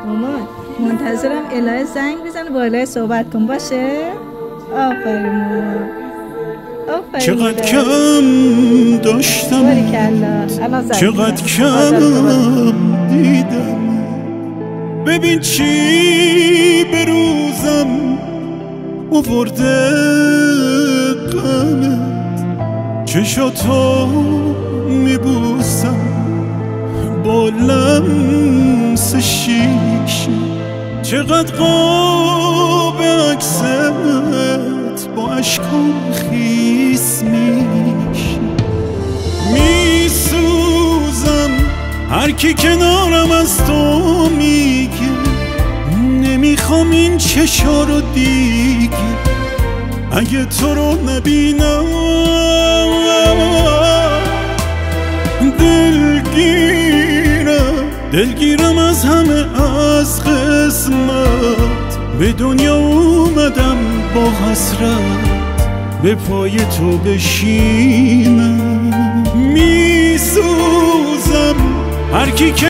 مامان منتظرم الهه زنگ بزنه با الهه صحبت کن باشه. آفرین مامان، آفرین. چقدر کم داشتم، چقدر کم دیدم. ببین چی به روزم آورده غمت، چشاتو میبوسم با لمس شیشه. چقدر قاب عکست با اشکام خیس میشه. میسوزم هر کی کنارم از تو میگه نمیخوام این چشا رو دیگه. اگه تو رو نبینم دلگیرم از همه، از قسمت به دنیا اومدم با حسرت به پای تو بشینم. میسوزم هر کی که